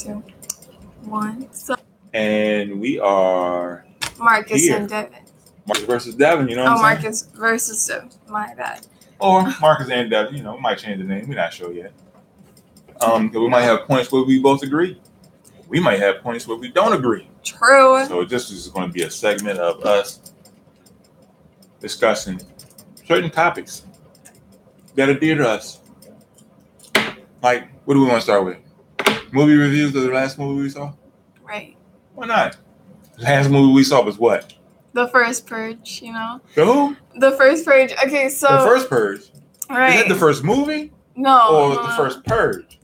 2, 1. So, and we are Marcus here. and Devin. Marcus versus Devin, you know what I'm saying? Marcus versus Devin. My bad. Or Marcus and Devin, you know, we might change the name. We're not sure yet. We might have points where we both agree. We might have points where we don't agree. True. So this is going to be a segment of us discussing certain topics that are dear to us. Like, what do we want to start with? Movie reviews of the last movie we saw? Right. Why not? The last movie we saw was what? The First Purge, you know? The who? The First Purge. Okay, so... The First Purge? Right. Is that the first movie? No. Or the first Purge?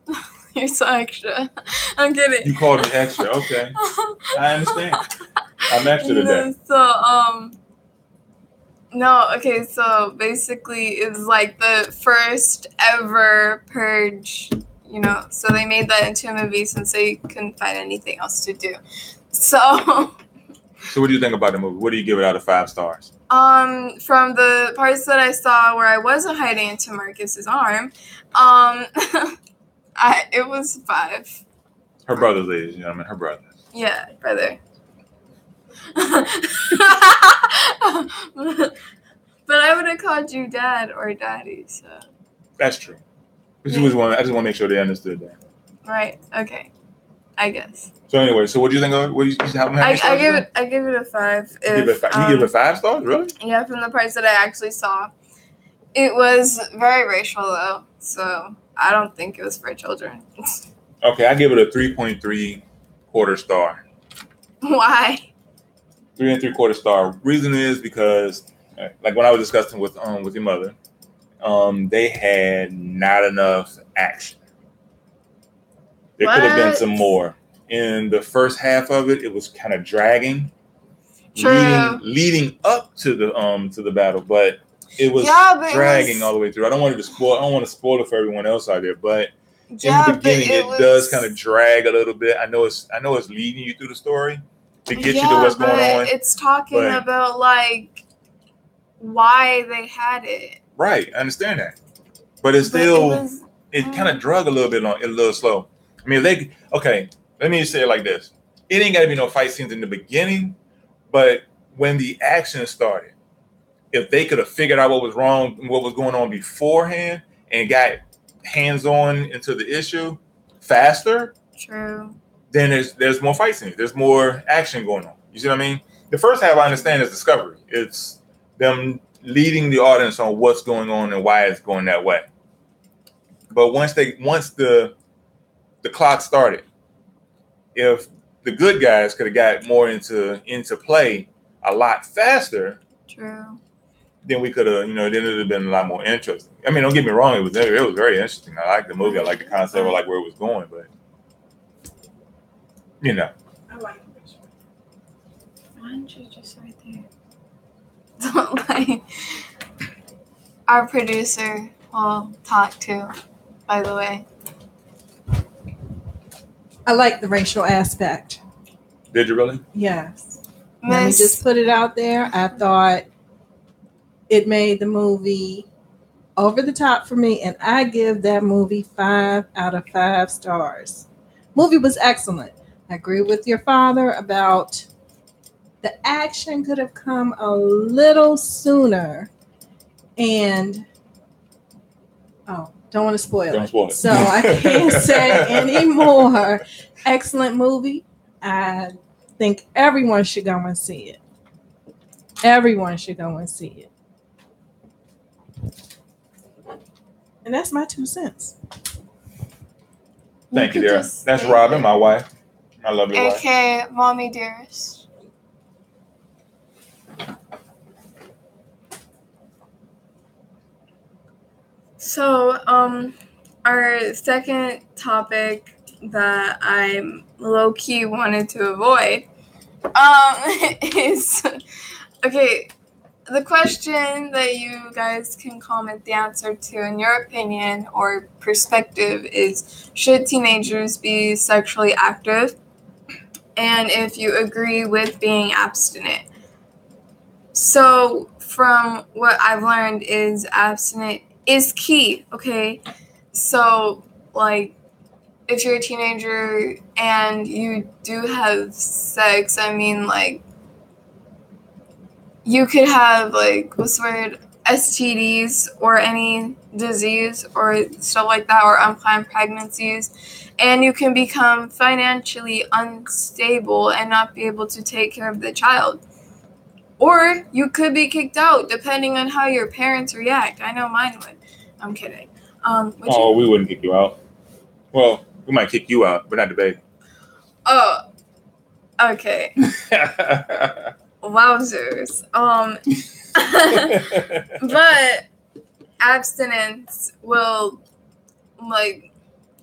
You're so extra. I'm kidding. You called me extra. Okay. I understand. I'm extra today. Okay, so basically it's like the first ever Purge, you know, so they made that into a movie since they couldn't find anything else to do. So what do you think about the movie? What do you give it out of 5 stars? From the parts that I saw where I wasn't hiding into Marcus's arm, it was 5. Her brothers, ladies and gentlemen, her brothers. Yeah, brother. But I would have called you dad or daddy, so. That's true. I just want to make sure they understood that. Right. Okay. I guess. So anyway, so what do you think of it? What do you have? I give it a 5. You give it 5 stars, really? Yeah, from the parts that I actually saw. It was very racial though, so I don't think it was for children. Okay, I give it a 3.3 star. Why? 3 3/4 star. Reason is because, like when I was discussing with your mother, they had not enough action. There could have been some more. In the first half of it, it was kind of dragging, leading up to the battle, but it was dragging all the way through. I don't want to spoil it for everyone else out there, but in the beginning, it does kind of drag a little bit. I know it's leading you through the story to get you to what's going on. It's talking about like why they had it. Right, I understand that, but it's still it kind of drug a little bit a little slow. I mean, let me say it like this: it ain't got to be no fight scenes in the beginning, but when the action started, if they could have figured out what was wrong, what was going on beforehand, and got hands-on into the issue faster, then there's more fight scenes. There's more action going on. You see what I mean? The first half I understand is discovery. It's them leading the audience on what's going on and why it's going that way. But once the clock started, if the good guys could have got more into play a lot faster, then we could have, then it would have been a lot more interesting. I mean, don't get me wrong, it was very interesting. I liked the movie, I liked the concept, I liked where it was going, but I like it. Why don't you just right there? Don't like our producer will talk too, by the way. I like the racial aspect. Did you really? Yes. Let me just put it out there. I thought it made the movie over the top for me, and I give that movie 5 out of 5 stars. Movie was excellent. I agree with your father about the action could have come a little sooner, and don't want to spoil it. So I can't say any more. Excellent movie. I think everyone should go and see it. Everyone should go and see it. And that's my 2 cents. Thank you, dear. That's Robin, my wife. My lovely wife. AKA Mommy Dearest. So, our second topic that I low-key wanted to avoid is, okay, the question that you guys can comment the answer to in your opinion or perspective is, should teenagers be sexually active? And if you agree with being abstinent. So from what I've learned is abstinent is key, okay? So like if you're a teenager and you do have sex, I mean, like, you could have, like, what's the word, STDs or any disease or stuff like that, or unplanned pregnancies, and you can become financially unstable and not be able to take care of the child. Or you could be kicked out, depending on how your parents react. I know mine would. I'm kidding. We wouldn't kick you out. Well, we might kick you out, but not the baby. Oh, okay. Wowzers. But abstinence will, like,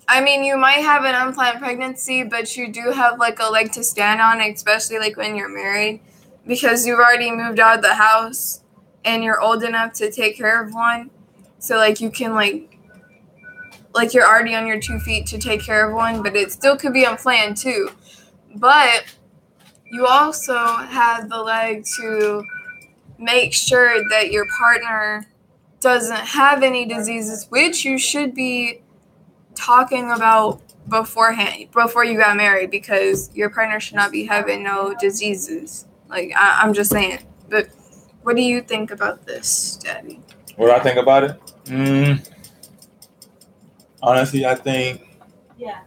I mean, you might have an unplanned pregnancy, but you do have, like, a leg to stand on, especially, like, when you're married, because you've already moved out of the house and you're old enough to take care of one. So, like, you can, like, you're already on your 2 feet to take care of one, but it still could be unplanned, too. But you also have the leg to make sure that your partner doesn't have any diseases, which you should be talking about beforehand, before you got married, because your partner should not be having no diseases. Like, I'm just saying. But what do you think about this, Daddy? What do I think about it? Honestly, I think... Yeah.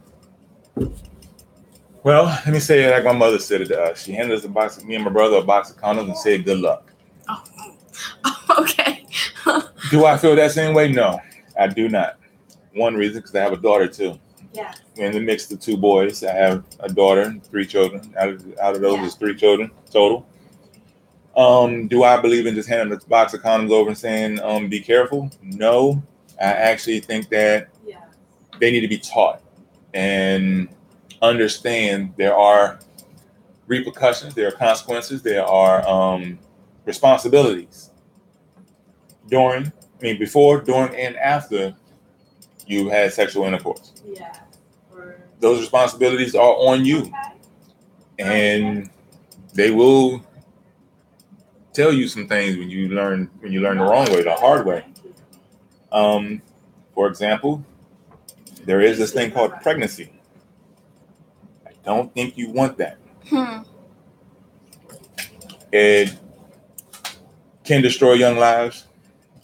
Well, let me say it like my mother said it to us. She handed us me and my brother a box of condoms and said, good luck. Oh okay. Do I feel that same way? No, I do not. One reason, because I have a daughter, too. Yeah. In the mix of 2 boys, I have a daughter and 3 children. Out of those, is 3 children total. Do I believe in just handing a box of condoms over and saying, be careful? No. I actually think that they need to be taught and understand there are repercussions, there are consequences, there are responsibilities before, during, and after you had sexual intercourse. Yeah. Those responsibilities are on you, and they will tell you some things when you learn the wrong way, the hard way. For example, there is this thing called pregnancy. I don't think you want that. It can destroy young lives,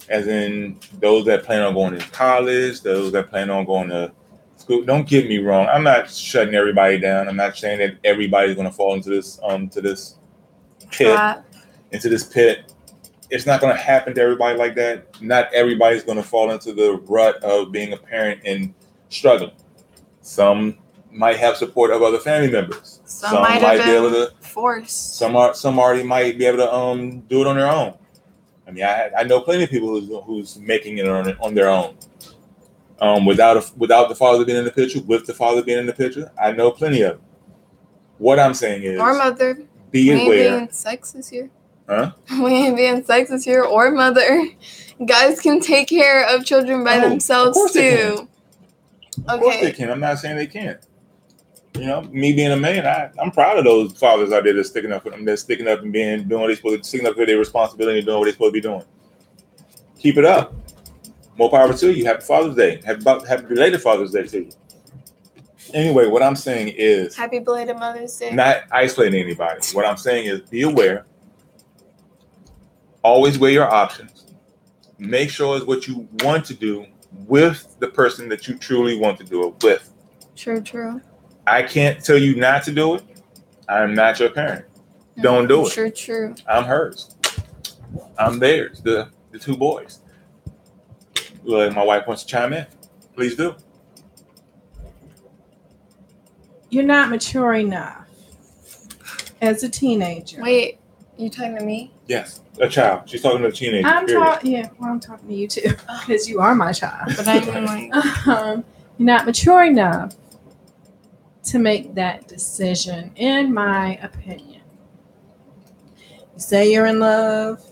as in those that plan on going to college, those that plan on going to school. Don't get me wrong. I'm not shutting everybody down. I'm not saying that everybody's going to fall into this pit. It's not going to happen to everybody like that. Not everybody's going to fall into the rut of being a parent and struggling. Some might have support of other family members. Some might be able to force. Some already might be able to do it on their own. I mean, I know plenty of people who's making it on their own. Without the father being in the picture, with the father being in the picture, I know plenty of them. What I'm saying is, or mother. Be aware. We ain't being sexist here. Huh? We ain't being sexist here, or mother. Guys can take care of children by themselves too. Of course they can. I'm not saying they can't. You know, me being a man, I'm proud of those fathers out there that's sticking up for them, that's sticking up and doing what they're supposed to, sticking up for their responsibility and doing what they're supposed to be doing. Keep it up. More power to you. Happy Father's Day. Happy belated Father's Day to you. Anyway, what I'm saying is, happy belated Mother's Day. Not isolating anybody. What I'm saying is, be aware. Always weigh your options. Make sure it's what you want to do with the person that you truly want to do it with. True. I can't tell you not to do it. I'm not your parent. Don't do it. True. I'm hers. I'm theirs. The 2 boys. Look, my wife wants to chime in. Please do. You're not mature enough as a teenager. Wait, you talking to me? Yes, a child. She's talking to a teenager. I'm talking to you too, because you are my child. But I mean, like, you're not mature enough to make that decision, in my opinion. You say you're in love,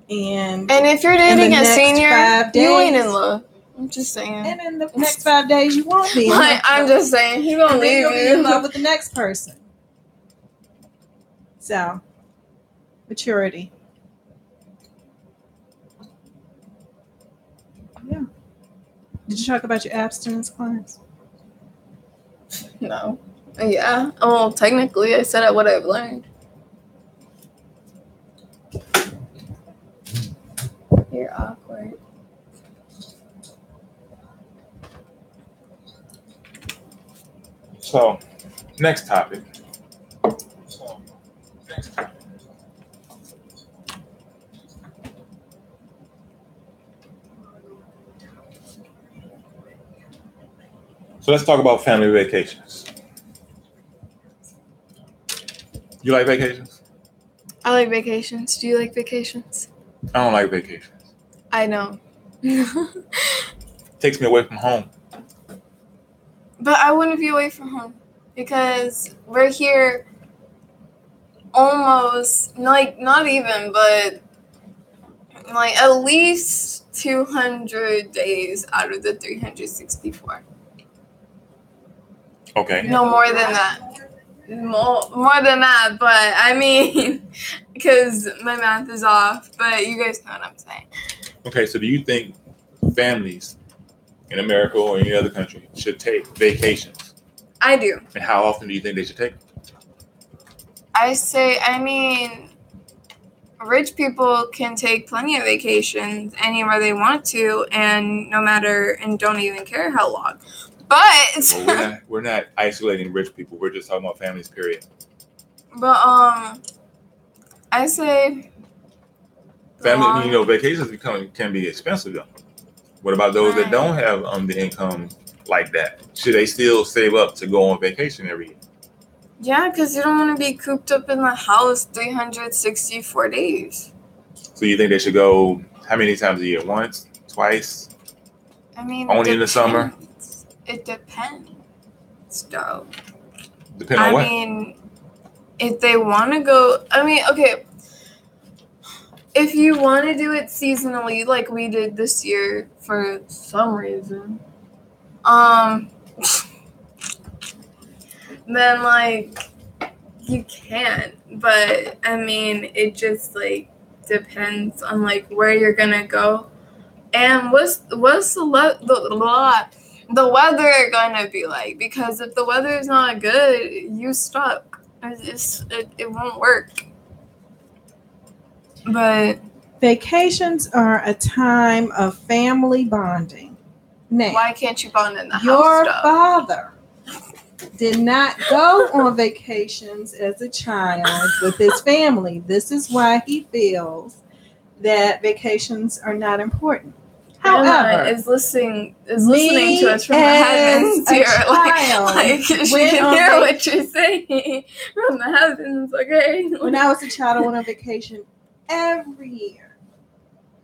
and if you're dating a senior, you ain't in love. I'm just saying. And in the next 5 days, you won't be. I'm just saying, he's gonna leave you. You'll be in love with the next person. So, maturity. Yeah. Did you talk about your abstinence class? No. Yeah. Well, technically, I said what I've learned. You're awkward. So, next topic. So let's talk about family vacations. You like vacations? I like vacations. Do you like vacations? I don't like vacations. I know. Takes me away from home. But I wouldn't be away from home because we're here almost, like, not even, but like at least 200 days out of the 364. Okay. No more than that. More than that, but I mean, because my math is off, but you guys know what I'm saying. Okay, so do you think families in America or any other country should take vacations? I do. And how often do you think they should take them? I mean, rich people can take plenty of vacations anywhere they want to, and no matter, and don't even care how long. But well, we're not isolating rich people. We're just talking about families, period. But I say family. Vacations can be expensive though. What about those that don't have the income like that? Should they still save up to go on vacation every year? Yeah, because you don't want to be cooped up in the house 364 days. So you think they should go how many times a year? Once, twice? I mean, only in the summer. It depends, though. Depend on what? I mean, if they want to go, okay. If you want to do it seasonally, like we did this year for some reason, then like you can. But I mean, it just like depends on like where you're gonna go, and what's the weather gonna be like, because if the weather is not good, you stuck. It won't work. But vacations are a time of family bonding. Now, why can't you bond in the house? Your father did not go on vacations as a child with his family. This is why he feels that vacations are not important. However, is listening to us from the heavens here. Like she can hear what you're saying from the heavens, okay? When I was a child, I went on vacation every year.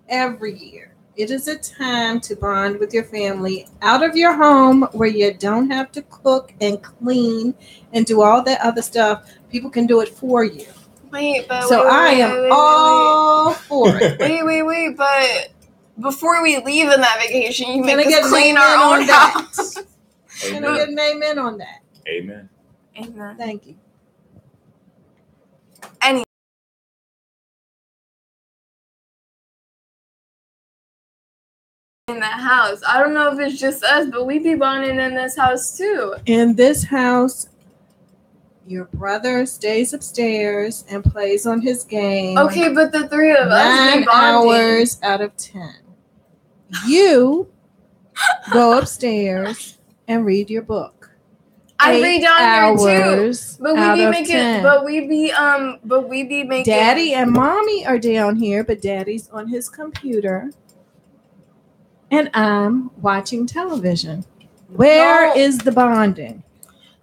Every year. It is a time to bond with your family out of your home where you don't have to cook and clean and do all that other stuff. People can do it for you. I am all for it. Wait, but before we leave on that vacation, you make us clean our own house. Can I get an amen on that? Amen. Amen. Thank you. In that house. I don't know if it's just us, but we be bonding in this house too. In this house, your brother stays upstairs and plays on his game. Okay, but the three of us 9 hours out of 10. You go upstairs and read your book. I read down here too. But we be making Daddy and Mommy are down here, but Daddy's on his computer. And I'm watching television. Where is the bonding?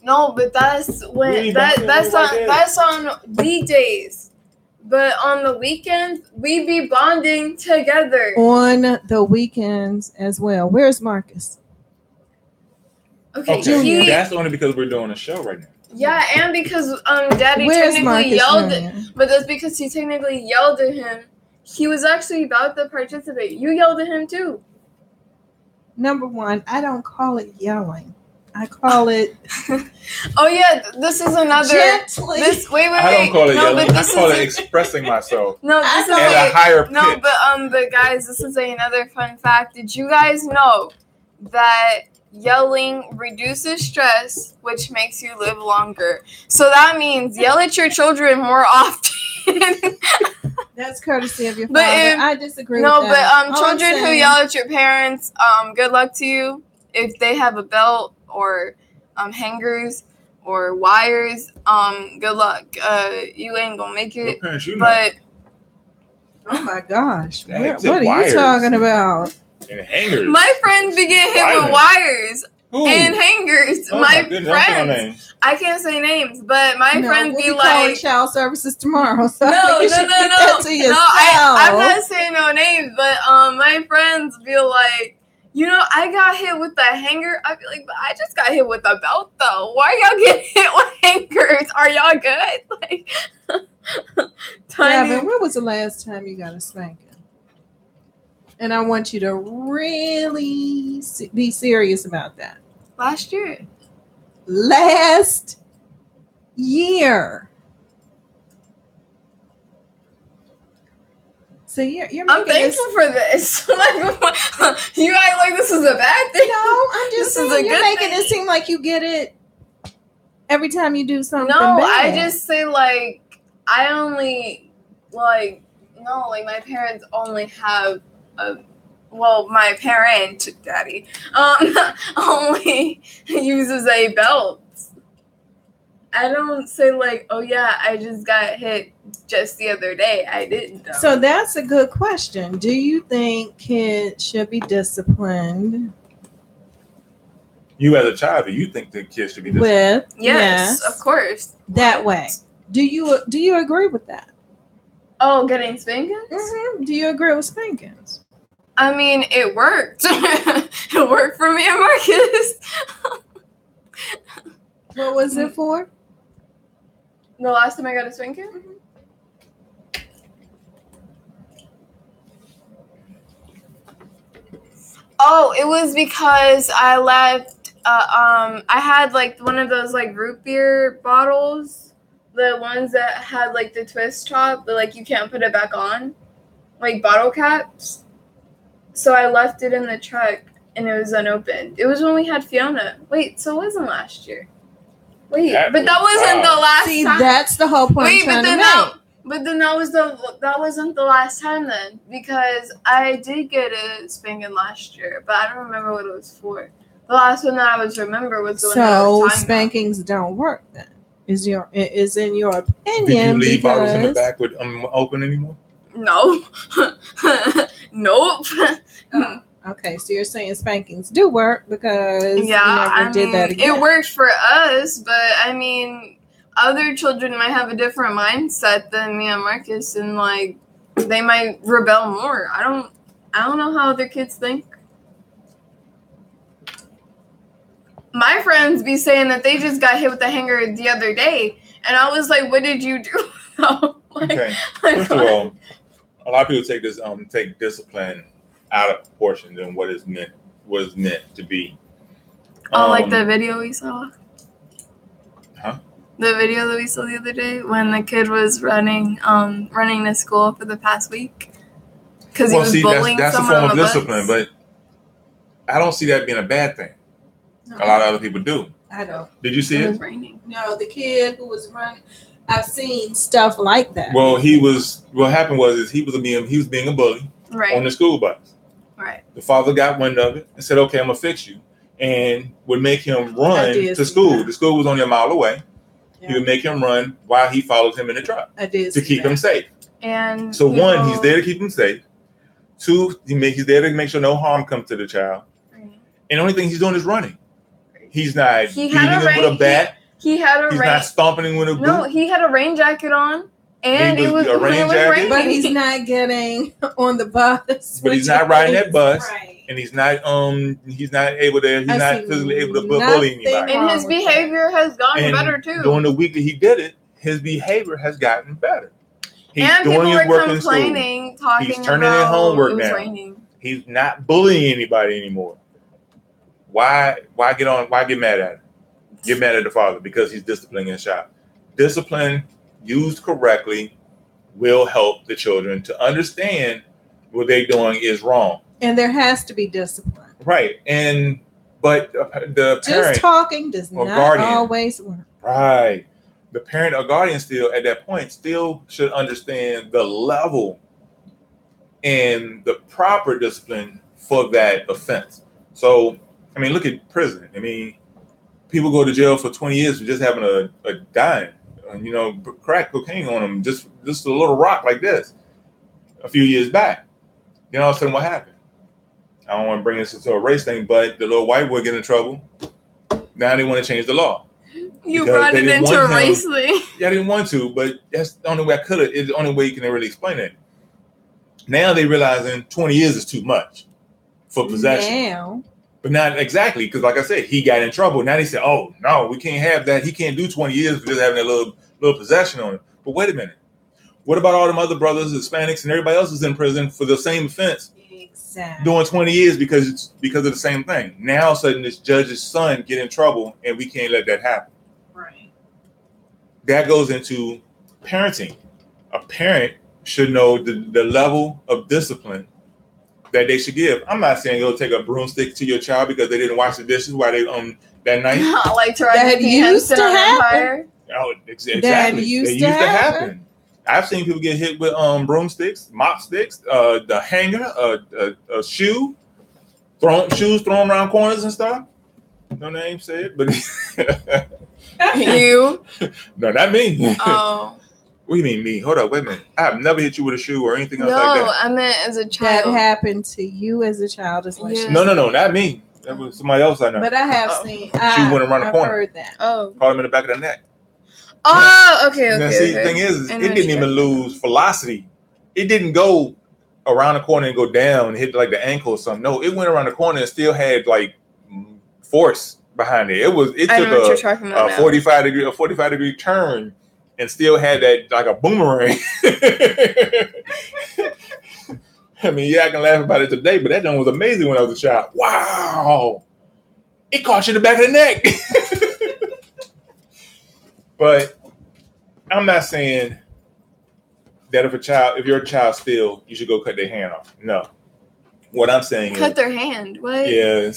No, but that's when that's on weekdays. But on the weekends, we be bonding together. On the weekends as well. Where's Marcus? Okay, that's only because we're doing a show right now. Yeah, and because Daddy technically yelled at, but that's because he technically yelled at him. He was actually about to participate. You yelled at him too. Number one, I don't call it yelling. I call it. Oh yeah, this is another. Gently. Wait. I don't call it yelling. I call it expressing myself. No, this is at a higher pitch. No, but guys, this is another fun fact. Did you guys know that yelling reduces stress, which makes you live longer. So that means yell at your children more often. That's courtesy of your father. I disagree with that. No, but children who yell at your parents, good luck to you. If they have a belt or hangers or wires, good luck. You ain't gonna make it. But oh my gosh, what are you talking about? And hangers. My friends be getting hit with wires and hangers. Oh my friends, I can't say names, but my friends be like child services tomorrow. So no. I'm not saying no names, but my friends be like, I got hit with the hanger. I be like, but I just got hit with a belt though. Why y'all getting hit with hangers? Are y'all good? Like, Devin, when was the last time you got a spanking? And I want you to really be serious about that. Last year. Last year. So you're I'm thankful for this. You act like this is a bad thing. No, I'm just saying you're making it seem like you get it every time you do something No, bad. I just say I only my parents only have my parent, daddy, only uses a belt. I don't say oh yeah, I just got hit just the other day. I didn't know. So that's a good question. Do you think kids should be disciplined? You as a child, do you think the kids should be disciplined? Yes, of course. That way. Do you agree with that? Oh, getting spankings? Mm-hmm. Do you agree with spankings? I mean, it worked. It worked for me and Marcus. What was it for? The last time I got a spanking? Mm-hmm. Oh, it was because I left. I had one of those root beer bottles, the ones that had the twist top, but you can't put it back on, bottle caps. So I left it in the truck and it was unopened. It was when we had Fiona. Wait, so it wasn't last year. Wait, but that wasn't the last time. That's the whole point. Wait, but then that wasn't the last time then, because I did get a spanking last year, but I don't remember what it was for. The last one that I was remember was the one that I was talking spankings about. Don't work then. Is in your opinion? Did you leave bottles in the back with open anymore? No. Nope. Okay, so you're saying spankings do work because you never did that again. It worked for us, but I mean, other children might have a different mindset than me and Marcus, and they might rebel more. I don't know how other kids think. My friends be saying that they just got hit with the hanger the other day, and I was like, "What did you do?" Okay. First of all, a lot of people take discipline out of proportion than what is meant to be. The video we saw. Huh? The video that we saw the other day when the kid was running to school for the past week because he was bullying that's someone a form on of the discipline, bus. but I don't see that being a bad thing. No. A lot of other people do. I don't. Did you see it? It was raining. No, the kid who was running. I've seen stuff like that. Well, what happened was he was being a bully on the school bus. Right. The father got wind of it and said, "Okay, I'm gonna fix you," and would make him run to school. That. The school was only a mile away. Yeah. He would make him run while he followed him in the truck to keep him safe. And so one, he's there to keep him safe. Two, he's there to make sure no harm comes to the child. Right. And the only thing he's doing is running. He's not beating him with a bat. He's not stomping him with a boot. No, he had a rain jacket on. And it was a rain jacket. But he's not getting on the bus. But he's not riding that bus. Right. And he's not physically able to bully anybody. And his behavior has gotten better too. During the week that he did it, his behavior has gotten better. He's and doing people his were work complaining, in school. talking He's turning about in homework it was now. Raining. He's not bullying anybody anymore. Why get mad at him? Get mad at the father because he's disciplining his child. Discipline used correctly will help the children to understand what they're doing is wrong. And there has to be discipline. Right. And But the parent, just talking does not guardian, always work. Right. The parent or guardian still at that point still should understand the level and the proper discipline for that offense. So, I mean, look at prison. I mean, people go to jail for 20 years for just having a dime, crack cocaine on them, just a little rock like this a few years back. Then all of a sudden, what happened? I don't want to bring this into a race thing, but the little white boy get in trouble. Now they want to change the law. You brought it into a race thing. Yeah, I didn't want to, but that's the only way I could have. It's the only way you can really explain it. Now they realizing 20 years is too much for possession. Now. But not exactly, because like I said, he got in trouble. Now they said, oh, no, we can't have that. He can't do 20 years for just having that little possession on him. But wait a minute. What about all them other brothers, Hispanics, and everybody else is in prison for the same offense? Exactly. Doing 20 years because of the same thing. Now all of a sudden this judge's son get in trouble and we can't let that happen. Right. That goes into parenting. A parent should know the level of discipline that they should give. I'm not saying go take a broomstick to your child because they didn't wash the dishes while they that night. Not like to ride the used to happen. Oh, exactly. That used to happen. I've seen people get hit with broomsticks, mop sticks, the hanger, a shoe, shoes thrown around corners and stuff. No name said, but you? No, not me. Oh. What do you mean me? Hold up, wait a minute. I've never hit you with a shoe or anything else like that. No, I meant as a child. That happened to you as a child as well. Yeah. No, not me. That was somebody else I know. But I have seen. She went around the corner. I've heard that. Oh. Caught him in the back of the neck. Oh, okay. Now, see, the thing is, it didn't even lose velocity. It didn't go around the corner and go down and hit like the ankle or something. No, it went around the corner and still had like force behind it. It took a 45 degree turn and still had that like a boomerang. I mean, yeah, I can laugh about it today, but that one was amazing when I was a child. Wow, it caught you in the back of the neck. But I'm not saying that if you're a child still, you should go cut their hand off. No. What I'm saying cut their hand. What? Yeah,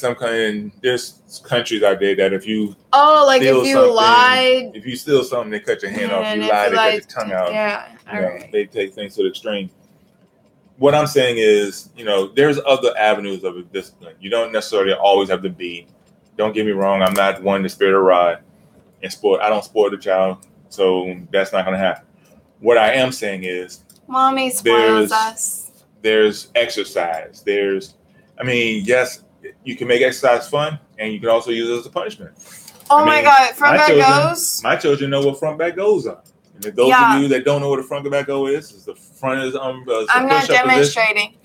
there's countries out there that if you if you lied, if you steal something, they cut your hand off. If you lie, they cut your tongue out. Yeah, right. They take things to the extreme. What I'm saying is, there's other avenues of discipline. You don't necessarily always have to be. Don't get me wrong. I'm not one to spare the rod. And I don't spoil the child, so that's not going to happen. What I am saying is, mommy spoils us. There's exercise. Yes, you can make exercise fun, and you can also use it as a punishment. Oh my God, front back goes. My children know what front back goes are. And if those of you that don't know what a front back go is the front is I'm not demonstrating.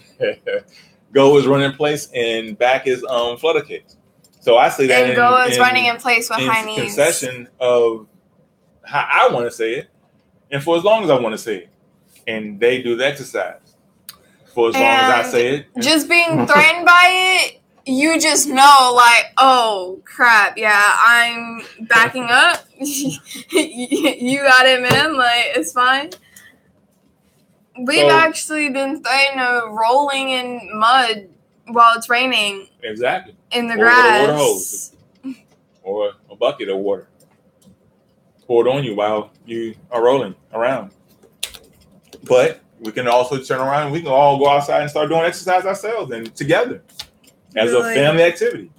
Go is running in place, and back is flutter kicks. So I say that. And go is running in place with high knees. Concession of how I want to say it, and for as long as I want to say it, and they do the exercise for as long as I say it. Just being threatened by it, you just know, like, oh crap, yeah, I'm backing up. You got it, man. Like, it's fine. We've actually been threatened of rolling in mud while it's raining. Exactly. In the grass. Water hose, or a bucket of water poured on you while you are rolling around. But we can also turn around and we can all go outside and start doing exercise ourselves and together as a family activity.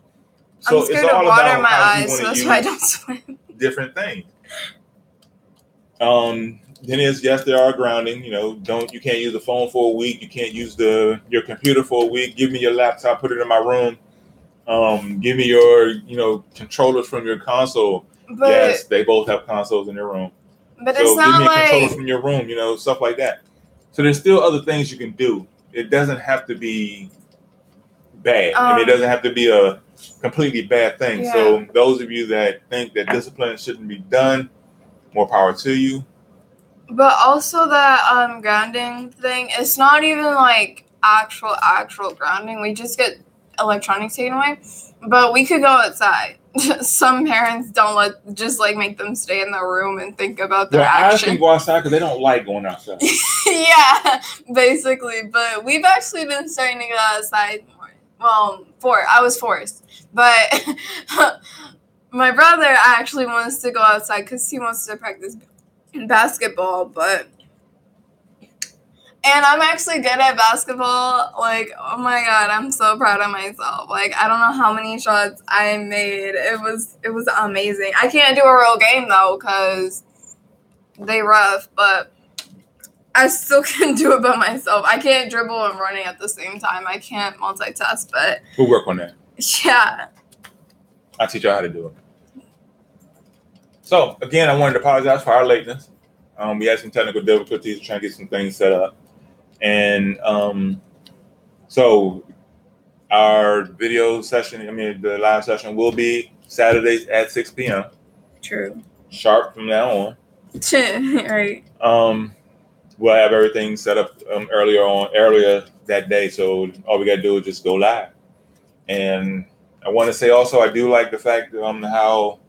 So I'm scared it's all of water about in my how eyes, so that's why I don't swim. Different things. Then there are grounding. You can't use the phone for a week. You can't use your computer for a week. Give me your laptop. Put it in my room. Give me your controllers from your console. But, yes, they both have consoles in their room. But so it's not give me a controller from your room. Stuff like that. So there's still other things you can do. It doesn't have to be bad. It doesn't have to be a completely bad thing. Yeah. So those of you that think that discipline shouldn't be done, more power to you. But also that grounding thing, it's not even like actual grounding. We just get electronics taken away. But we could go outside. Some parents don't make them stay in their room and think about their actions. I can go outside because they don't like going outside. Yeah, basically. But we've actually been starting to go outside more. Well, I was forced. But my brother actually wants to go outside because he wants to practice basketball, and I'm actually good at basketball. Like, oh my God, I'm so proud of myself. Like, I don't know how many shots I made. It was amazing. I can't do a real game though because they rough, but I still can do it by myself. I can't dribble and running at the same time. I can't multitask, but we'll work on that. Yeah. I'll teach you how to do it. So again, I wanted to apologize for our lateness. We had some technical difficulties trying to get some things set up. And so our video session, the live session will be Saturdays at 6 p.m. True. Sharp from now on. Right. We'll have everything set up earlier that day. So all we got to do is just go live. And I want to say also, I do like the fact how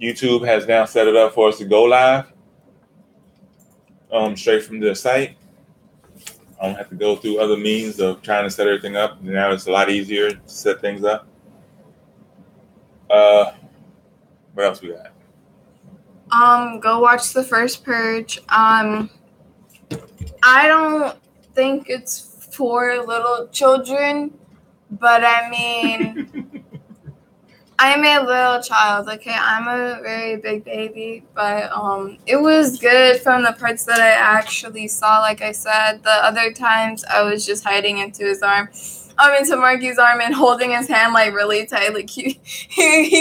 YouTube has now set it up for us to go live straight from the site. I don't have to go through other means of trying to set everything up. Now it's a lot easier to set things up. What else we got? Go watch the first Purge. I don't think it's for little children, but I mean, I'm a little child, okay? I'm a very big baby, but it was good from the parts that I actually saw. Like I said, the other times I was just hiding into his arm. Into Marky's arm and holding his hand like really tight. Like he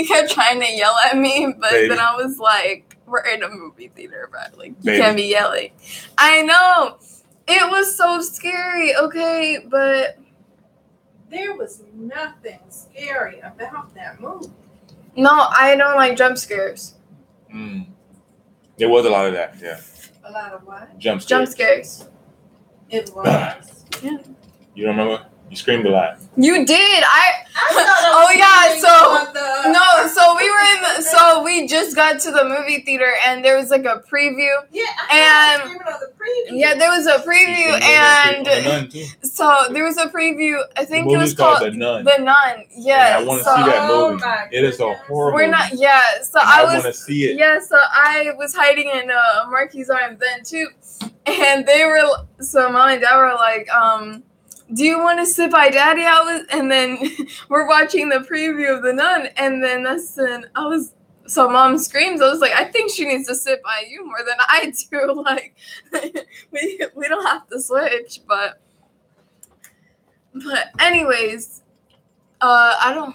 kept trying to yell at me, but then I was like, we're in a movie theater, bro. Like you can't be yelling. I know. It was so scary, okay, but there was nothing scary about that movie. No, I don't like jump scares. There was a lot of that, yeah. A lot of what? Jump scares. Jump scares. It was. Yeah. You don't remember? You screamed a lot. You did. So we just got to the movie theater and there was like a preview. Yeah, I was screaming on the preview. Yeah, there was a preview and so there was a preview. I think it was called The Nun. The Nun. Yes. I want to see that movie. It is a horror movie. We're not. Yeah. So I want to see it. Yeah. So I was hiding in Marky's arm then too, and so Mom and Dad were like, do you want to sit by Daddy? And then we're watching the preview of The Nun, and then so Mom screams. I was like, I think she needs to sit by you more than I do. Like, we don't have to switch, but anyways,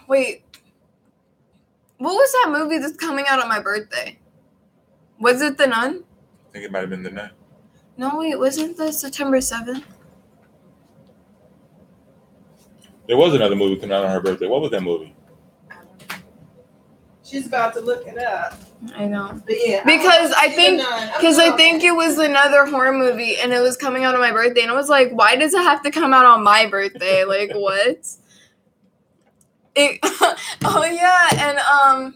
wait. What was that movie that's coming out on my birthday? Was it The Nun? I think it might have been The Nun. No, wait, wasn't that September 7th? There was another movie coming out on her birthday. What was that movie? She's about to look it up. I know. But yeah. Because I think it was another horror movie and it was coming out on my birthday. And I was like, why does it have to come out on my birthday? Like, what? Oh, yeah. And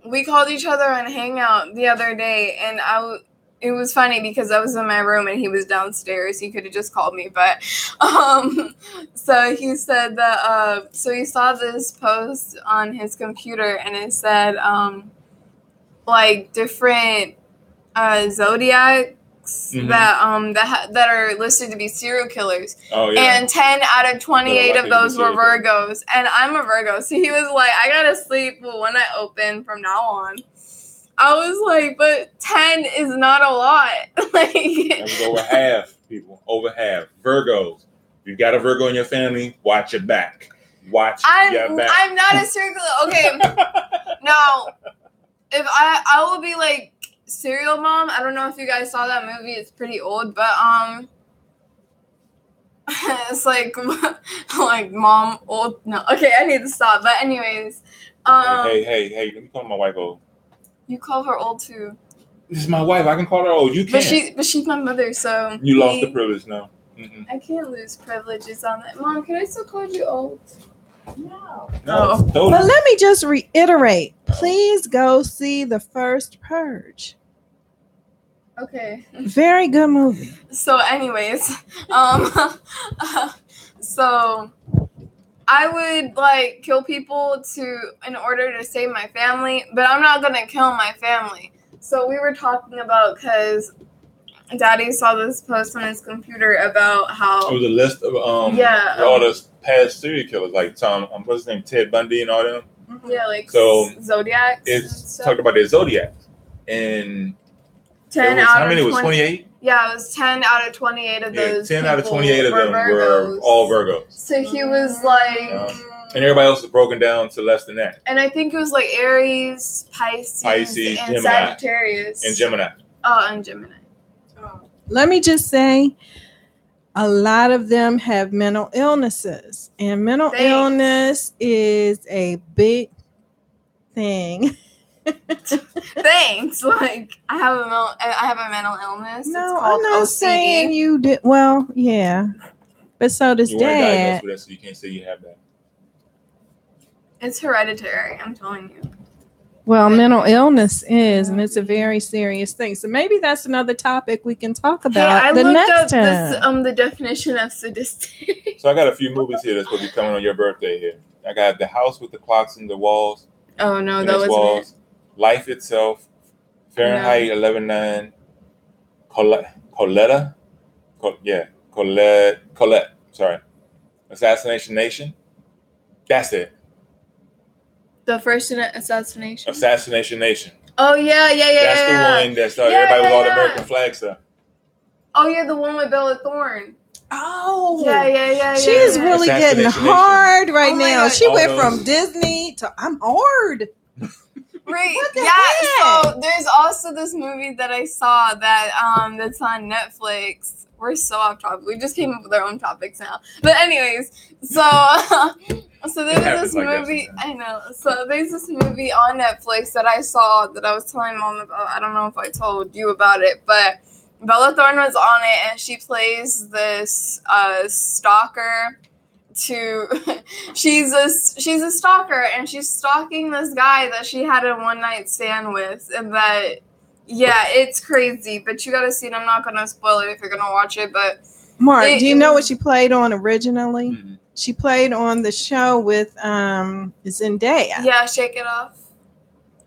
we called each other on Hangout the other day. And it was funny because I was in my room and he was downstairs. He could have just called me, but so he said that so he saw this post on his computer and it said like different zodiacs that are listed to be serial killers. Oh, yeah. And 10 out of 28 of those were Virgos, and I'm a Virgo. So he was like, I gotta sleep when I open from now on. I was like, but 10 is not a lot. Like, that was over half, people. Over half. Virgos. If you got a Virgo in your family, watch your back. Watch your back. I'm not a serial killer. Okay. Now, if I will be like Serial Mom. I don't know if you guys saw that movie. It's pretty old, but it's like mom old. No, okay, I need to stop. But anyways, hey, let me call my wife old. You call her old too. This is my wife. I can call her old. You can't. But she's my mother, so you lost the privilege now. Mm-mm. I can't lose privileges on that. Mom, can I still call you old? No. But let me just reiterate. Please go see the first Purge. Okay. Very good movie. So, anyways, so I would like kill people in order to save my family, but I'm not gonna kill my family. So we were talking about because Daddy saw this post on his computer about how it was a list of all the past serial killers, like what's his name, Ted Bundy and all them. Yeah, like so Zodiacs. It's talked about their Zodiacs, and 10 was, out how many of was 28? Yeah, it was 10 out of 28 of those. 10 out of 28 of them were all Virgos. So he was like, and everybody else was broken down to less than that. And I think it was like Aries, Pisces and Gemini, Sagittarius, and Gemini. Oh, and Gemini. Let me just say, a lot of them have mental illnesses, and mental illness is a big thing. Thanks. Like I have a mental illness. No, I'm not saying you did. Well, yeah, but so does you weren't Dad. diagnosed with that, so you can't say you have that. It's hereditary. I'm telling you. Well, mental illness is, and it's a very serious thing. So maybe that's another topic we can talk about. Hey, I the looked next up time. the definition of sadistic. So I got a few movies here that's supposed to be coming on your birthday here. I got The House with the Clocks in the Walls. Oh no, that wasn't it. Life Itself, Fahrenheit 11/9, Colette. Sorry, Assassination Nation. That's it. The first assassination. Assassination Nation. Oh yeah. That's the one that started everybody with all the American flags stuff. Oh yeah, the one with Bella Thorne. Oh yeah. She is really getting hard right now. God. She went from Disney to I'm hard. Right. Yeah. So there's also this movie that I saw that that's on Netflix. We're so off topic. We just came up with our own topics now. But anyways, so there's this movie. I know. So there's this movie on Netflix that I saw that I was telling Mom about. I don't know if I told you about it, but Bella Thorne was on it, and she plays this stalker. She's a stalker, and she's stalking this guy that she had a one night stand with, and that it's crazy. But you gotta see it. I'm not gonna spoil it if you're gonna watch it. But Mark, do you know what she played on originally? Mm-hmm. She played on the show with Zendaya. Yeah, Shake It Off.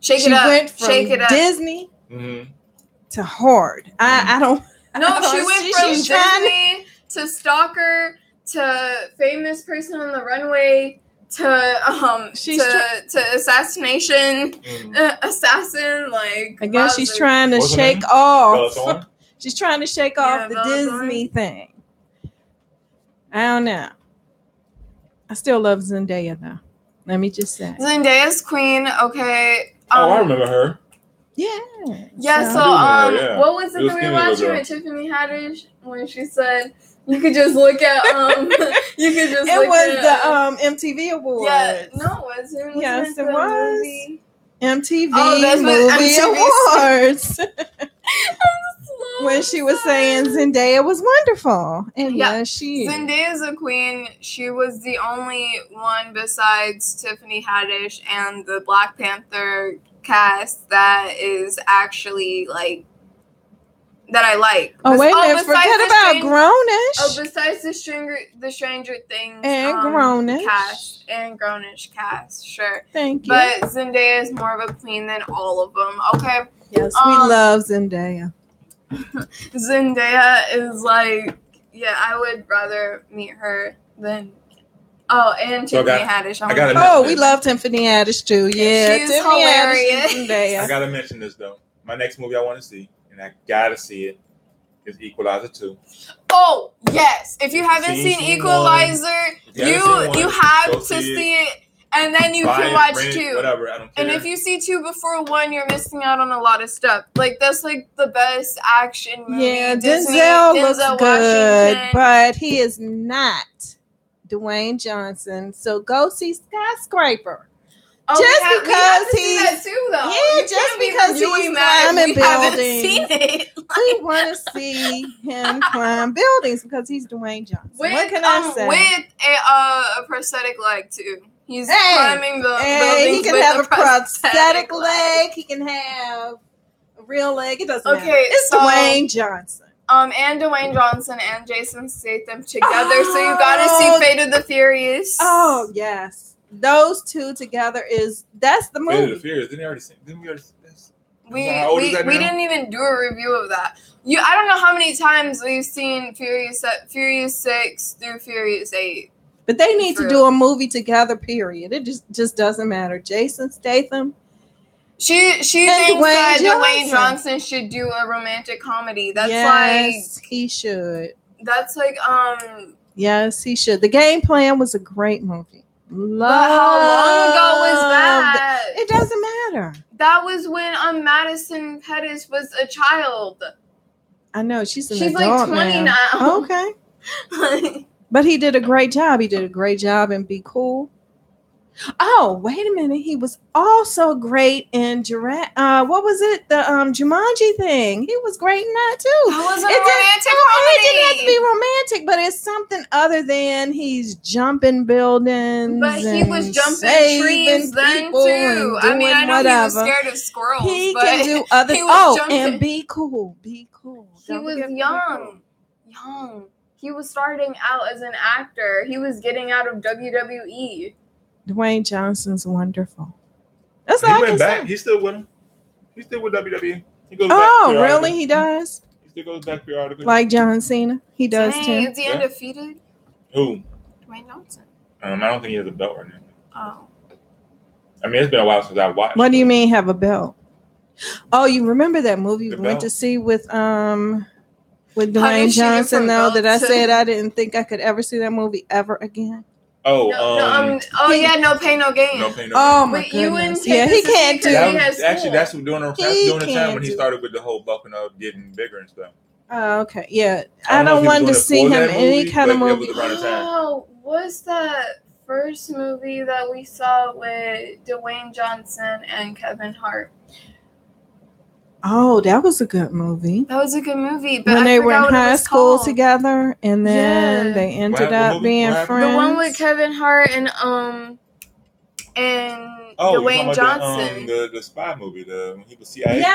She went from Disney to hard. I don't. No, she went from Disney to stalker to famous person on the runway to assassination assassin. Like I guess she's trying to shake off. She's trying to shake off the Disney thing. I don't know. I still love Zendaya though. Let me just say. Zendaya's queen. Okay. I remember her. Yeah. Yeah. So what was it that we were watching with Tiffany Haddish when she said? You could just look at It was the MTV Awards. Yeah, no, it wasn't. Yes, it was. Movie? MTV Movie Awards. When she was saying Zendaya was wonderful. And she is. Zendaya's a queen. She was the only one besides Tiffany Haddish and the Black Panther cast that is actually like that I like. Oh, wait a minute. Forget about Grownish. Oh, besides the Stranger Things and Grownish cast and Grownish cast, sure. Thank you. But Zendaya is more of a queen than all of them. Okay. Yes, we love Zendaya. Zendaya is like, I would rather meet her than. Oh, and Tiffany Haddish. We love Tiffany Haddish too. Yeah, she's hilarious. I gotta mention this though. My next movie I want to see, and I gotta see it, is Equalizer 2. Oh yes! If you haven't seen Equalizer, you have to see it, and then you can watch 2. Whatever, I don't care. And if you see 2 before 1, you're missing out on a lot of stuff. Like that's like the best action movie. Yeah, Denzel looks good, but he is not Dwayne Johnson. So go see Skyscraper. Oh, just because he's that too, though. Yeah, just because he's climbing buildings. We want to see him climb buildings because he's Dwayne Johnson. What can I say? With a prosthetic leg too. He's climbing the buildings. He can have a prosthetic leg. He can have a real leg. It doesn't matter. It's Dwayne Johnson. And Dwayne Johnson and Jason Statham together. So you gotta see Fate of the Furious. Oh yes, those two together that's the movie. Fate of the Furious. Didn't we already see this? We didn't even do a review of that. I don't know how many times we've seen Furious 6 through Furious 8. But they need to do a movie together, period. It just doesn't matter. Jason Statham. She thinks that Dwayne Johnson should do a romantic comedy. That's he should. That's like Yes, he should. The Game Plan was a great movie. But how long ago was that? It doesn't matter. That was when Madison Pettis was a child. I know she's like 20 now. Okay. But he did a great job. He did a great job in Be Cool. Oh, wait a minute. He was also great in what was it? The Jumanji thing. He was great in that too. That was a romantic comedy. It didn't have to be romantic, but it's something other than he's jumping buildings. But he was jumping trees then too. I mean, I know he was scared of squirrels. He can do other. And Be Cool. Be Cool. He was young. He was starting out as an actor. He was getting out of WWE. Dwayne Johnson's wonderful. That's all I can say. He's still with him. He's still with WWE. He goes back really? He does? He still goes back periodically. Like John Cena? He does too. Is he undefeated? Who? Dwayne Johnson. I don't think he has a belt right now. Oh. I mean, it's been a while since I watched. What do you mean have a belt? Oh, you remember that movie we went to see with Dwayne Johnson though, that I said I didn't think I could ever see that movie ever again. Oh, No Pain, No Gain. No Pain, No Gain. Oh my goodness. Yeah, he can't do that. Actually, that's during the time when he started with the whole bulking up, getting bigger and stuff. Oh, okay. Yeah. I don't want to see him in any kind of movie. Oh, what's that first movie that we saw with Dwayne Johnson and Kevin Hart? Oh, that was a good movie. That was a good movie. But when they were in high school together, and then they ended up being friends. The one with Kevin Hart and Dwayne Johnson. The spy movie. When he was CIA. Yeah,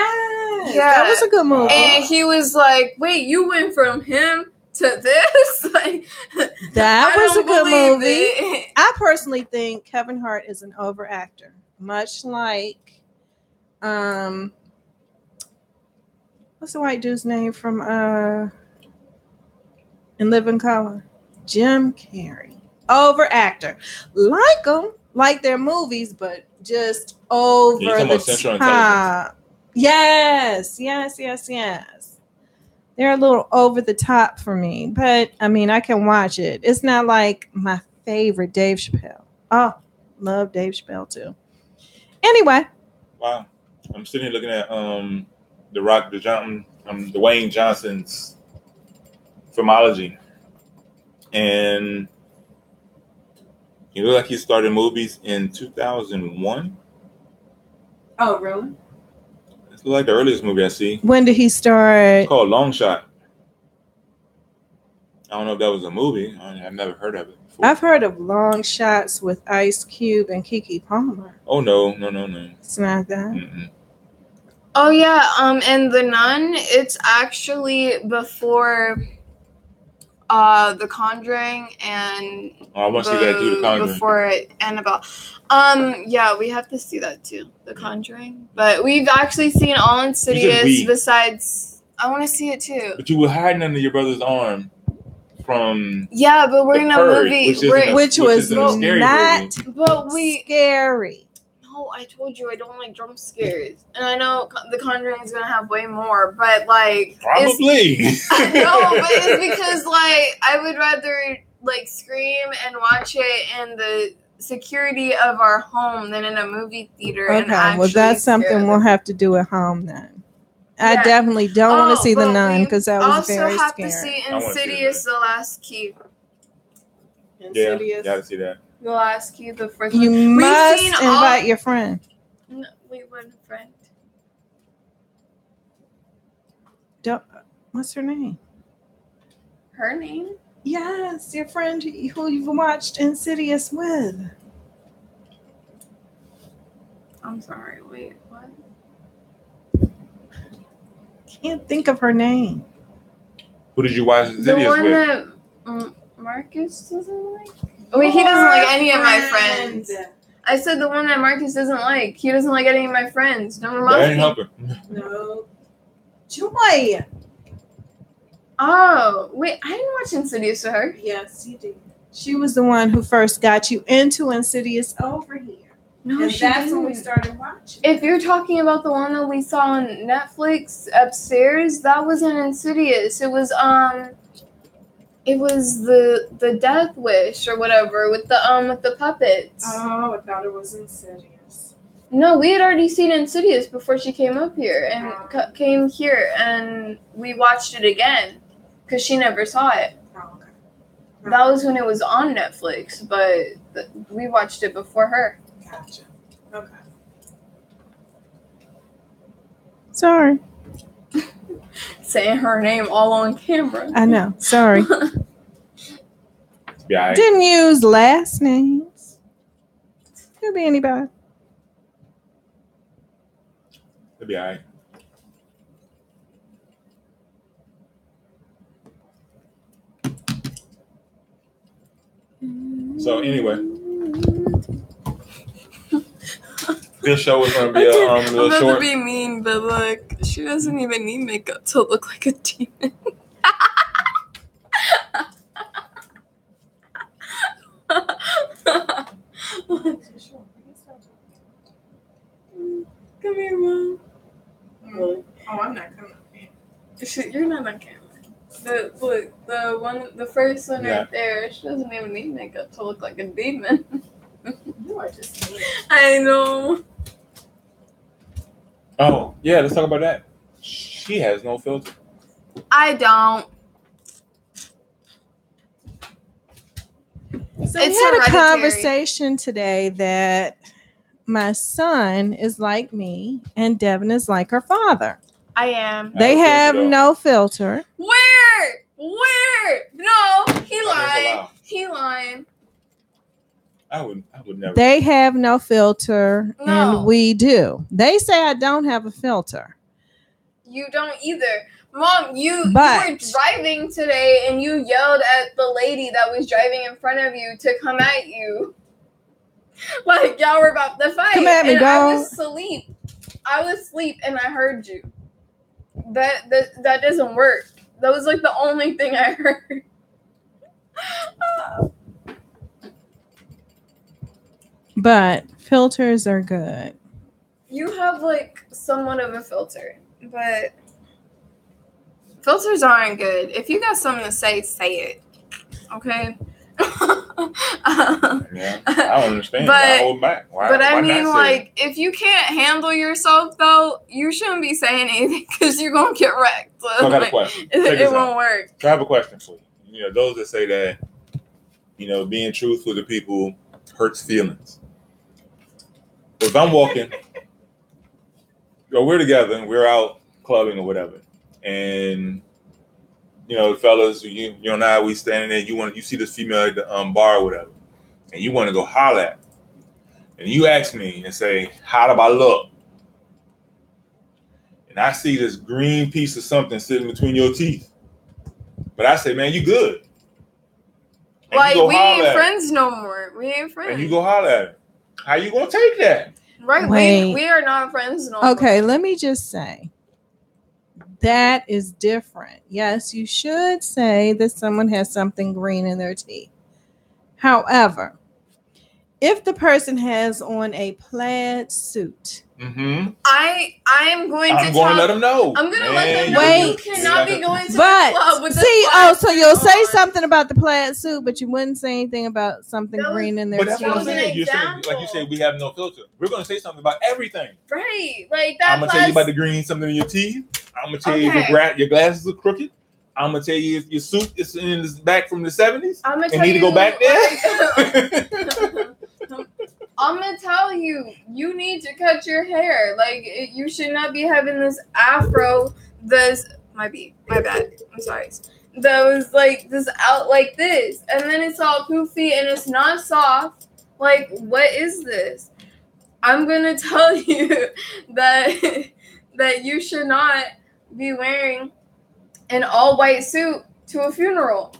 that was a good movie. And he was like, "Wait, you went from him to this?" Like, that was a good movie. I personally think Kevin Hart is an over actor, much like what's the white dude's name from In Living Color? Jim Carrey. Over actor. Like them, like their movies, but just over the top. Yes. They're a little over the top for me, but I mean, I can watch it. It's not like my favorite Dave Chappelle. Oh, love Dave Chappelle too. Anyway. Wow. I'm sitting here looking at Dwayne Johnson's filmology, and he looked like he started movies in 2001. Oh, really? It's like the earliest movie I see. When did he start? It's called Long Shot. I don't know if that was a movie. I've never heard of it before. I've heard of Long Shots with Ice Cube and Keke Palmer. Oh no! It's not that. Mm-mm. Oh yeah, and The Nun, it's actually before The Conjuring and I want to see that too, The Conjuring. Before Annabelle. Yeah, we have to see that too, The Conjuring. But we've actually seen all Insidious besides I want to see it too. But you were hiding under your brother's arm from but we're in a movie which was not scary. No, I told you I don't like jump scares, and I know The Conjuring is gonna have way more, but like probably. No, but it's because like I would rather like scream and watch it in the security of our home than in a movie theater. Okay, well that's something we'll have to do at home then. Yeah. I definitely don't want to see The Nun because that was very scary. Also have to see Insidious: The Last Key. Insidious. Yeah, gotta see that. The Last Key, the first one. You must invite your friend. No, we want a friend. What's her name? Her name? Yes, your friend who you've watched Insidious with. I'm sorry, wait, what? Can't think of her name. Who did you watch Insidious The one with? that Marcus doesn't like? Wait, he doesn't like any of my friends. I said the one that Marcus doesn't like. He doesn't like any of my friends. Don't remind me. No. Joy. Oh, wait. I didn't watch Insidious with her. Yes, you did. She was the one who first got you into Insidious over here. No, and that's when we started watching. If you're talking about the one that we saw on Netflix upstairs, that wasn't Insidious. It was the Death Wish or whatever with the puppets. Oh, I thought it was Insidious. No, we had already seen Insidious before she came up here and came here, and we watched it again because she never saw it. Oh, okay. That was when it was on Netflix, but we watched it before her. Gotcha. Okay. Sorry. Saying her name all on camera. I know. Sorry. Yeah. Didn't use last names. Could be anybody. It'll be all right. So anyway, this show is going to be a little I'm short. to be mean, but look, she doesn't even need makeup to look like a demon. Come here, Mom. Oh, I'm not coming. You're not on camera. The first one right there, she doesn't even need makeup to look like a demon. You are just mean. I know. Oh, yeah, let's talk about that. She has no filter. I don't. So we had a conversation today that my son is like me and Devin is like her father. I am. They have no filter. Where? No, he lying. He lying. I would never. They have no filter, No. and we do. They say I don't have a filter. You don't either. Mom, you were driving today and you yelled at the lady that was driving in front of you to come at you. Like y'all were about to fight. Come at me, and dog. I was asleep and I heard you. That doesn't work. That was like the only thing I heard. But filters are good. You have like somewhat of a filter, but filters aren't good. If you got something to say it. Okay? Yeah, I don't understand. But, why hold back? Why I mean, like, if you can't handle yourself, though, you shouldn't be saying anything because you're going to get wrecked. So I got a question. It won't work. So I have a question for you. You know, those that say that, you know, being truthful to people hurts feelings. If I'm walking, we're together and we're out clubbing or whatever, and you know, the fellas, you and I, we standing there. You see this female at the bar or whatever, and you want to go holler at her. And you ask me and say, "How do I look?" And I see this green piece of something sitting between your teeth, but I say, "Man, you good?" And like we ain't friends no more. We ain't friends. And you go holler at her. How you gonna take that? Right? We are not friends no more. Okay, let me just say. That is different. Yes, you should say that someone has something green in their teeth. However, if the person has on a plaid suit, I'm going to let them know. I'm going to let them know you cannot be going to the club with so you'll say something about the plaid suit, but you wouldn't say anything about something green in their teeth. But that's what I'm saying. Like you said, we have no filter. We're going to say something about everything. Right. Like that. I'm going to tell you about the green something in your teeth. I'm going to tell you if your glasses are crooked. I'm going to tell you if your suit is in the back from the 70s. I'm going to need to go back there. I'm going to tell you, you need to cut your hair. Like, you should not be having this afro, my bad, I'm sorry. That was like this out like this. And then it's all poofy and it's not soft. Like, what is this? I'm going to tell you that you should not be wearing an all-white suit to a funeral.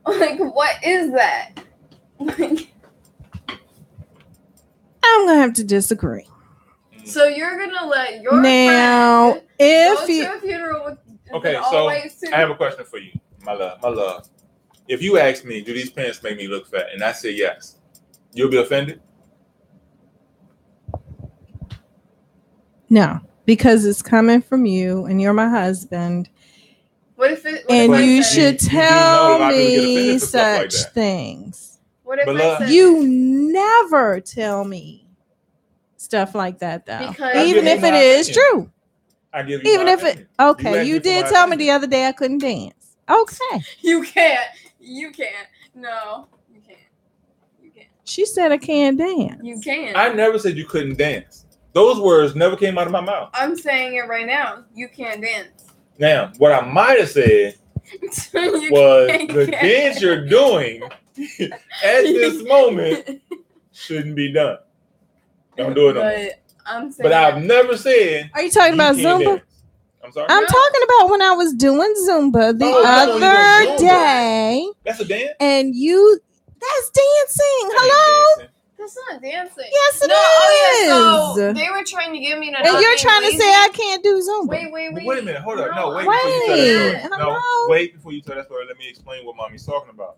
Like, what is that? Like, I'm gonna have to disagree. so you're gonna let your now friend if go you to a funeral with okay, an so all-white suit? I have a question for you, my love. If you ask me, do these pants make me look fat, and I say yes, you'll be offended? no, because it's coming from you, and you're my husband. What if it? What And if you I said, should You do know a tell lot of people get me offended for stuff like such that. things. What if But I said You never tell me stuff like that, though. Because- Even I if give you it my is opinion. true. I give you Even my if opinion. it okay, asked you me for did my tell me opinion. the other day I couldn't dance. Okay. You can't. No, you can't. You can't. She said I can't dance. You can't. I never said you couldn't dance. Those words never came out of my mouth. I'm saying it right now. You can't dance. Now, what I might have said You was can't the dance you're doing at this moment shouldn't be done. Don't do it no more. But I'm saying. But I've never said. Are you talking about can't Zumba? dance. I'm sorry. I'm talking about when I was doing Zumba the other day. That's a dance? And that's dancing. Hello? That's not dancing. Yes, it is. Oh, yeah, so they were trying to get me to. And you're trying to say I can't do Zumba. Wait a minute. Hold up. No, Wait wait. before you tell that story. Hello? No, wait before you tell that story. Let me explain what mommy's talking about.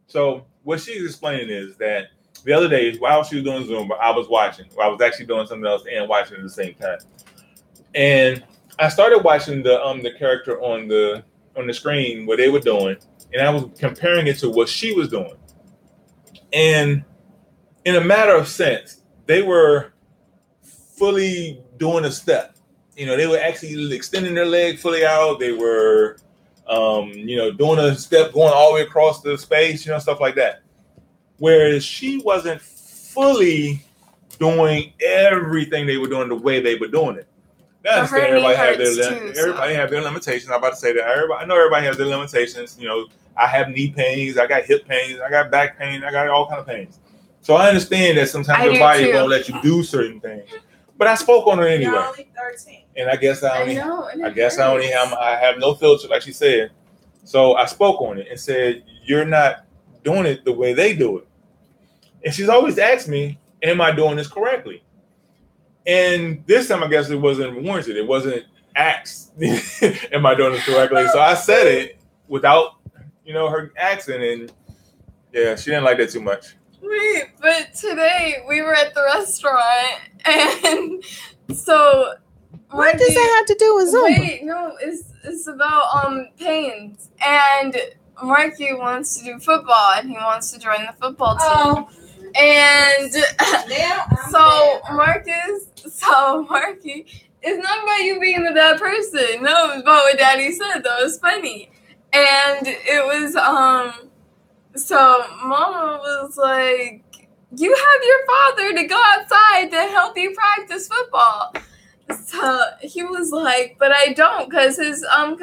So what she's explaining is that the other day, while she was doing Zumba, I was watching. I was actually doing something else and watching at the same time. And I started watching the character on the screen, what they were doing, and I was comparing it to what she was doing. And in a matter of sense, they were fully doing a step. You know, they were actually extending their leg fully out. They were, doing a step going all the way across the space, stuff like that. Whereas she wasn't fully doing everything they were doing the way they were doing it. I understand everybody have their limitations. I'm about to say that I know everybody has their limitations. I have knee pains, I got hip pains, I got back pain, I got all kind of pains. So I understand that sometimes your body won't let you do certain things. But I spoke on it anyway. You're only 13. And I guess I have no filter, like she said. So I spoke on it and said, you're not doing it the way they do it. And she's always asked me, am I doing this correctly? And this time, I guess it wasn't warranted. It wasn't asked, am I doing this correctly? So I said it without, her asking. And yeah, she didn't like that too much. Wait, but today we were at the restaurant, and so what does that have to do with Zumba? Wait, no, it's about pains, and Marky wants to do football, and he wants to join the football team. And so Marky, it's not about you being a bad person. No, it's about what Daddy said. That was funny, and it was So Mama was like, you have your father to go outside to help you practice football. So he was like, but I don't because his arm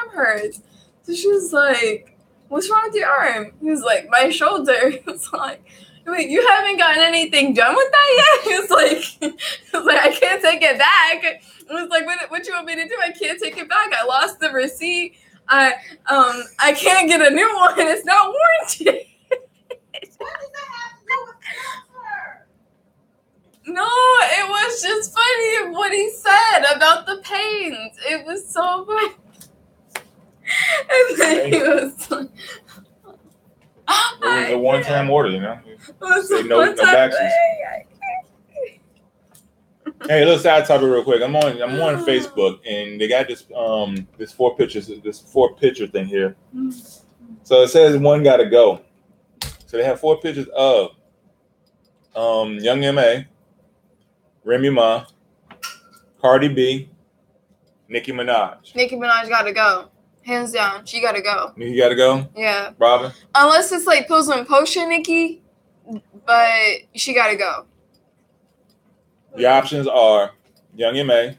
hurts. So she was like, what's wrong with your arm? He was like, my shoulder. He was like, wait, you haven't gotten anything done with that yet? He was like, I can't take it back. I was like, what you want me to do? I can't take it back. I lost the receipt. I can't get a new one. It's not warranted. What does that have to do with cancer? No, it was just funny what he said about the pains. It was so funny. And then he was like, it was a one-time order, It was say no backsies. Hey, let's side topic real quick. I'm on Facebook, and they got this four picture thing here. So it says one got to go. So they have 4 pictures of Young M.A., Remy Ma, Cardi B, Nicki Minaj. Nicki Minaj got to go. Hands down. She got to go. Nicki got to go? Yeah. Robin? Unless it's like Pills and Potion Nicki, but she got to go. The options are Young M.A.,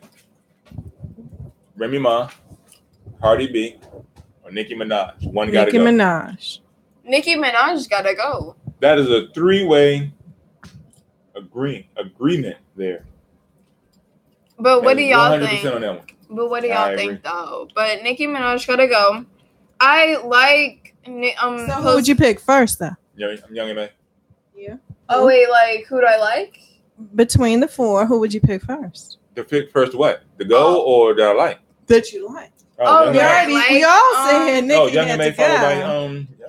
Remy Ma, Cardi B, or Nicki Minaj. One got to go. Nicki Minaj got to go. That is a 3-way agreement there. But what do y'all 100% think? 100% on that one. But what do y'all think though? But Nicki Minaj gotta go. I like So who would you pick first though? Young M.A. Yeah. Oh wait, like who do I like? Between the four, who would you pick first? To pick first what? The go or that I like? That you like. Oh, Young like, we all said Nicki. Young M.A. followed by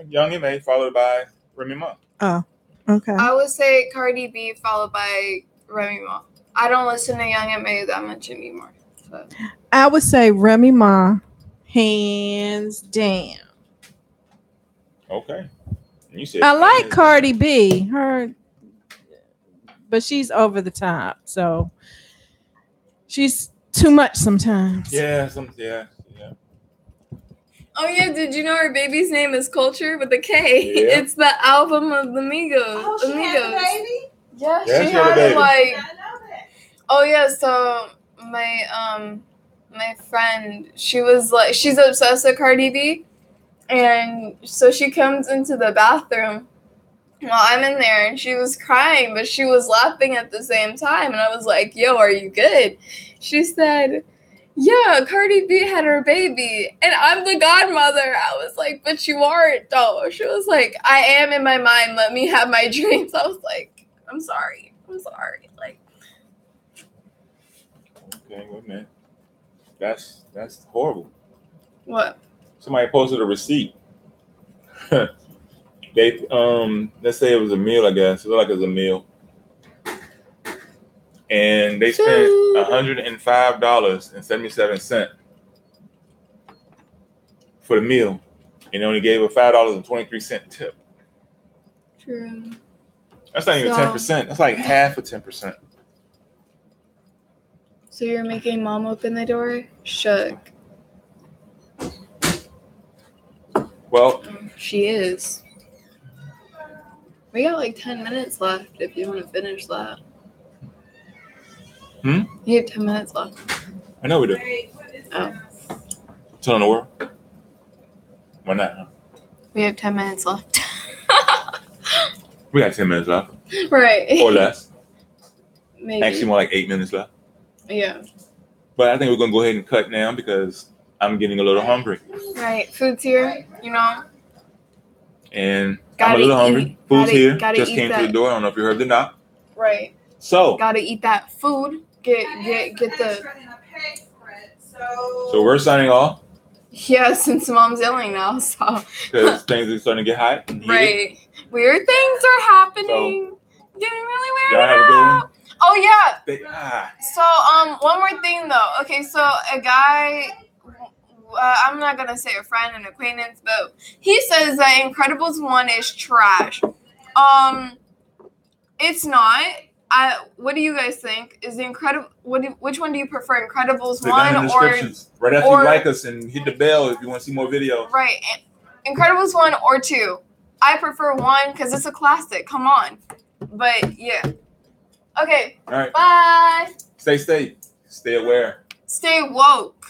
Young M.A. followed by Remy Ma. Oh, okay. I would say Cardi B followed by Remy Ma. I don't listen to Young M.A. that much anymore. So. I would say Remy Ma, hands down. Okay. You said I like Cardi B. But she's over the top, so she's too much sometimes. Yeah. Oh yeah, did you know her baby's name is Culture with a K? Yeah. It's the album of the Migos. Oh, she had a baby? Yeah, she had a baby. like. Oh yeah, so my friend, she's obsessed with Cardi B, and so she comes into the bathroom while I'm in there, and she was crying, but she was laughing at the same time, and I was like, "Yo, are you good?" She said, "Yeah, Cardi B had her baby, and I'm the godmother." I was like, "But you aren't, though." She was like, "I am in my mind. Let me have my dreams." I was like, I'm sorry. Like, okay, well, man, that's horrible. What? Somebody posted a receipt. They let's say it was a meal. I guess it looked like it was a meal, and they spent $105.77 for the meal, and they only gave a $5.23 tip. True. That's not even 10%. That's like half of 10%. So you're making mom open the door? Shook. Well, she is. We got like 10 minutes left if you want to finish that. You have 10 minutes left. I know we do. Oh. Turn on the world. Why not? Huh? We have 10 minutes left. We got 10 minutes left. Right. Or less. Maybe. Actually, more like 8 minutes left. Yeah. But I think we're going to go ahead and cut now because I'm getting a little hungry. Right. Food's here, you know. And I'm a little hungry. Food's here. Just came to the door. I don't know if you heard the knock. Right. So. Gotta eat that food. Get the. So we're signing off. Yeah, since mom's yelling now, so. Because things are starting to get hot. Right. Weird things are happening. So, getting really weird. Y'all have a good one. Oh yeah. So one more thing though. Okay, so a guy, I'm not gonna say a friend, an acquaintance, but he says that Incredibles 1 is trash. It's not. What do you guys think? Is which one do you prefer, Incredibles 1 or right after you like us and hit the bell if you want to see more videos? Right, Incredibles 1 or 2. I prefer 1 because it's a classic. Come on, but yeah. Okay. All right. Bye. Stay safe. Stay aware. Stay woke.